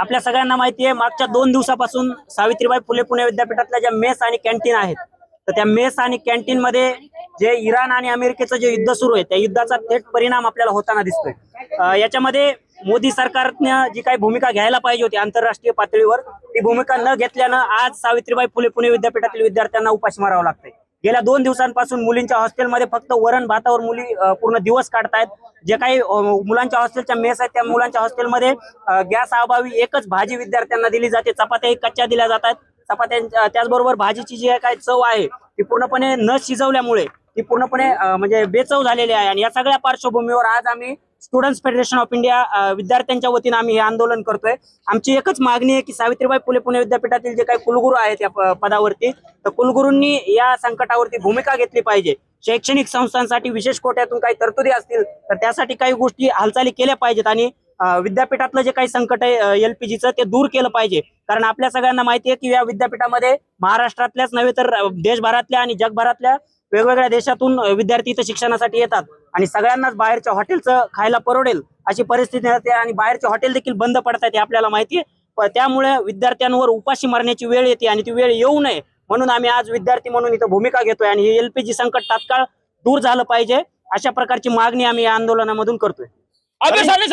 आपल्या सगळ्यांना माहिती आहे, मागच्या 2 दिवसापासून सावित्रीबाई फुले पुणे विद्यापीठातल्या ज्या मेस आणि कॅन्टीन आहेत, तर त्या मेस आणि कॅन्टीन मध्ये जे इराण आणि अमेरिकेचं जे युद्ध सुरू आहे, त्या युद्धाचा थेट परिणाम आपल्याला होताना दिसतोय। याच्यामध्ये मोदी सरकारने जी काही भूमिका घ्यायला पाहिजे होती आंतरराष्ट्रीय पातळीवर, ती भूमिका न घेतल्यानं आज सावित्रीबाई फुले पुणे विद्यापीठातील विद्यार्थ्यांना उपाशी मारावं लागतंय। गेल्या 2 दिवसांपासून मुलींच्या हॉस्टेलमध्ये फक्त वरण भातावर मुली पूर्ण दिवस काढतायत। जे काही मुलांच्या हॉस्टेलच्या मेस आहेत, त्या मुलांच्या हॉस्टेलमध्ये गॅस अभावी एकच भाजी विद्यार्थ्यांना दिली जाते, चपात्या कच्च्या दिल्या जातात। चपात्या त्याचबरोबर भाजीची जी काही चव आहे ती पूर्णपणे न शिजवल्यामुळे ती पूर्णपणे म्हणजे बेचव झालेली आहे। आणि या सगळ्या पार्श्वभूमीवर आज आम्ही स्टुडंट्स फेडरेशन ऑफ इंडिया विद्यार्थ्यांच्या वतीने आम्ही हे आंदोलन करतोय। आमची एकच मागणी आहे की सावित्रीबाई फुले पुणे विद्यापीठातील जे काही कुलगुरू आहेत या पदावरती, तर कुलगुरूंनी या संकटावरती भूमिका घेतली पाहिजे। शैक्षणिक संस्थांसाठी विशेष कोट्यातून काही तरतुदी असतील तर त्यासाठी काही गोष्टी हालचाली केल्या पाहिजेत आणि विद्यापीठातलं जे काही संकट आहे एलपीजीचं, ते दूर केलं पाहिजे। कारण आपल्या सगळ्यांना माहिती आहे की या विद्यापीठामध्ये महाराष्ट्रातल्याच नव्हे तर देशभरातल्या आणि जगभरातल्या वेगवेगळ्या देशातून विद्यार्थी इथं शिक्षणासाठी येतात आणि सगळ्यांनाच बाहेरच्या हॉटेलचं खायला परवडेल अशी परिस्थिती असते आणि बाहेरचे हॉटेल देखील बंद पडतात हे आपल्याला माहिती आहे। त्यामुळे विद्यार्थ्यांवर उपाशी मारण्याची वेळ येते आणि ती वेळ येऊ नये म्हणून आम्ही आज विद्यार्थी म्हणून इथं भूमिका घेतोय आणि हे एलपीजी संकट तात्काळ दूर झालं पाहिजे, अशा प्रकारची मागणी आम्ही या आंदोलनामधून करतोय।